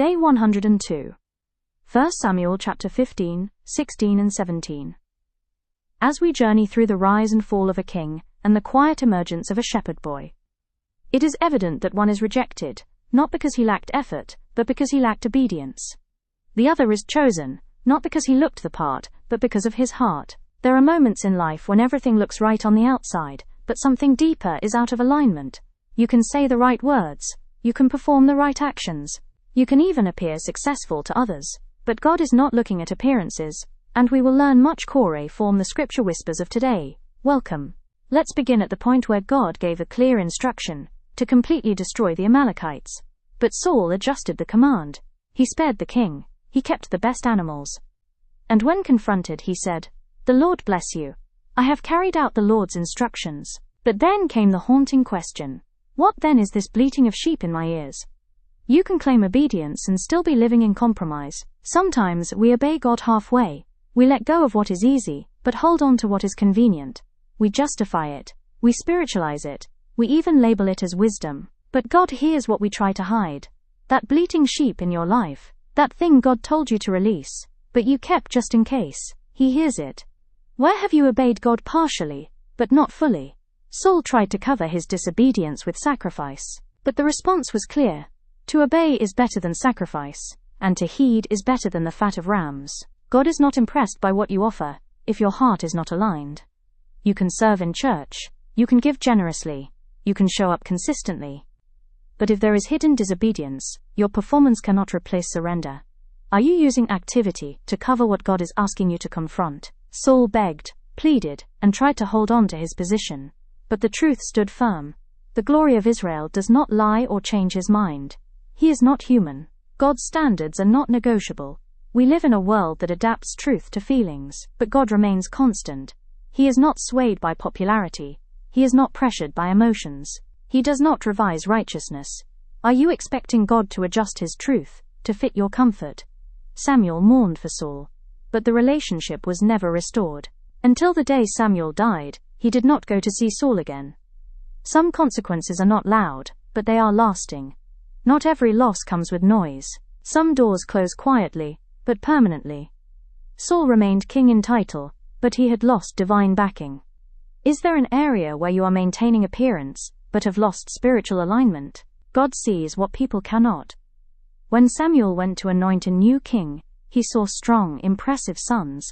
Day 102. 1 Samuel chapter 15, 16 and 17. As we journey through the rise and fall of a king, and the quiet emergence of a shepherd boy, it is evident that one is rejected, not because he lacked effort, but because he lacked obedience. The other is chosen, not because he looked the part, but because of his heart. There are moments in life when everything looks right on the outside, but something deeper is out of alignment. You can say the right words, you can perform the right actions, you can even appear successful to others, but God is not looking at appearances, and we will learn much form the scripture whispers of today. Welcome. Let's begin at the point where God gave a clear instruction to completely destroy the Amalekites. But Saul adjusted the command. He spared the king. He kept the best animals. And when confronted, he said, "The Lord bless you. I have carried out the Lord's instructions." But then came the haunting question. What then is this bleating of sheep in my ears? You can claim obedience and still be living in compromise. Sometimes we obey God halfway. We let go of what is easy, but hold on to what is convenient. We justify it. We spiritualize it. We even label it as wisdom. But God hears what we try to hide. That bleating sheep in your life, that thing God told you to release, but you kept just in case, He hears it. Where have you obeyed God partially, but not fully? Saul tried to cover his disobedience with sacrifice, but the response was clear. To obey is better than sacrifice, and to heed is better than the fat of rams. God is not impressed by what you offer, if your heart is not aligned. You can serve in church, you can give generously, you can show up consistently. But if there is hidden disobedience, your performance cannot replace surrender. Are you using activity to cover what God is asking you to confront? Saul begged, pleaded, and tried to hold on to his position. But the truth stood firm. The glory of Israel does not lie or change his mind. He is not human. God's standards are not negotiable. We live in a world that adapts truth to feelings, but God remains constant. He is not swayed by popularity. He is not pressured by emotions. He does not revise righteousness. Are you expecting God to adjust His truth to fit your comfort? Samuel mourned for Saul, but the relationship was never restored. Until the day Samuel died, he did not go to see Saul again. Some consequences are not loud, but they are lasting. Not every loss comes with noise. Some doors close quietly, but permanently. Saul remained king in title, but he had lost divine backing. Is there an area where you are maintaining appearance, but have lost spiritual alignment? God sees what people cannot. When Samuel went to anoint a new king, he saw strong, impressive sons.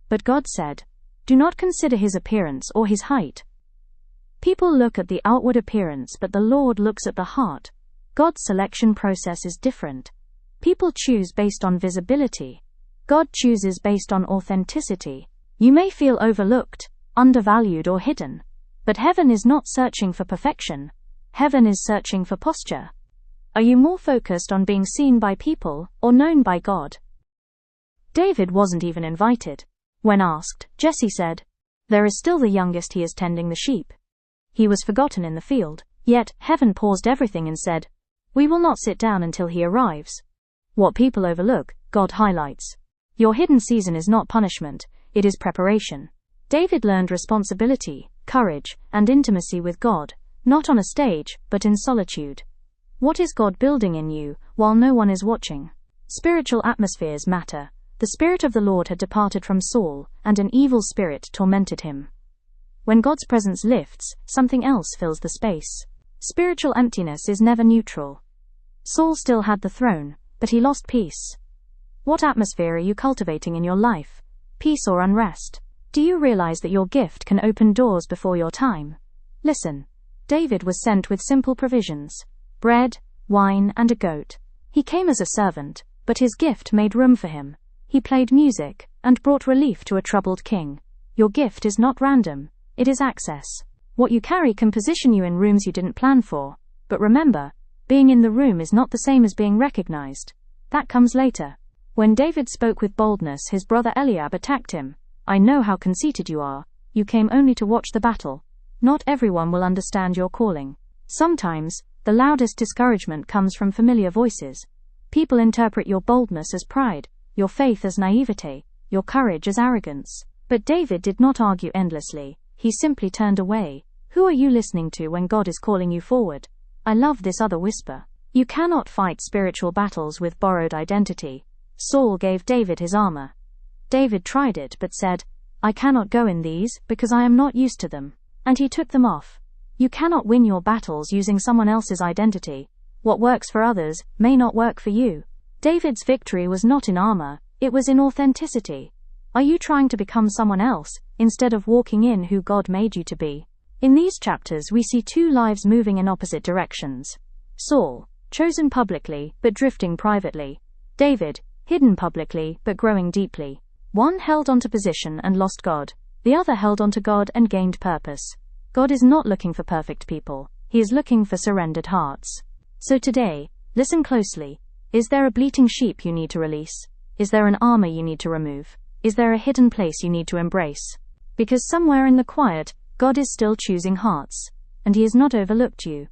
But God said, "Do not consider his appearance or his height." People look at the outward appearance, but the Lord looks at the heart. God's selection process is different. People choose based on visibility. God chooses based on authenticity. You may feel overlooked, undervalued, or hidden. But heaven is not searching for perfection. Heaven is searching for posture. Are you more focused on being seen by people or known by God? David wasn't even invited. When asked, Jesse said, "There is still the youngest, he is tending the sheep." He was forgotten in the field, yet heaven paused everything and said, "We will not sit down until he arrives." What people overlook, God highlights. Your hidden season is not punishment, it is preparation. David learned responsibility, courage, and intimacy with God, not on a stage, but in solitude. What is God building in you while no one is watching? Spiritual atmospheres matter. The Spirit of the Lord had departed from Saul, and an evil spirit tormented him. When God's presence lifts, something else fills the space. Spiritual emptiness is never neutral. Saul still had the throne, but he lost peace. What atmosphere are you cultivating in your life? Peace or unrest? Do you realize that your gift can open doors before your time? Listen. David was sent with simple provisions: bread, wine, and a goat. He came as a servant, but his gift made room for him. He played music, and brought relief to a troubled king. Your gift is not random, it is access. What you carry can position you in rooms you didn't plan for. But remember, being in the room is not the same as being recognized. That comes later. When David spoke with boldness, his brother Eliab attacked him. "I know how conceited you are. You came only to watch the battle. Not everyone will understand your calling." Sometimes, the loudest discouragement comes from familiar voices. People interpret your boldness as pride, your faith as naivete, your courage as arrogance. But David did not argue endlessly. He simply turned away. Who are you listening to when God is calling you forward? I love this other whisper. You cannot fight spiritual battles with borrowed identity. Saul gave David his armor. David tried it but said, "I cannot go in these, because I am not used to them." And he took them off. You cannot win your battles using someone else's identity. What works for others may not work for you. David's victory was not in armor, it was in authenticity. Are you trying to become someone else, instead of walking in who God made you to be? In these chapters we see two lives moving in opposite directions. Saul, chosen publicly, but drifting privately. David, hidden publicly, but growing deeply. One held onto position and lost God. The other held onto God and gained purpose. God is not looking for perfect people. He is looking for surrendered hearts. So today, listen closely. Is there a bleating sheep you need to release? Is there an armor you need to remove? Is there a hidden place you need to embrace? Because somewhere in the quiet, God is still choosing hearts. And He has not overlooked you.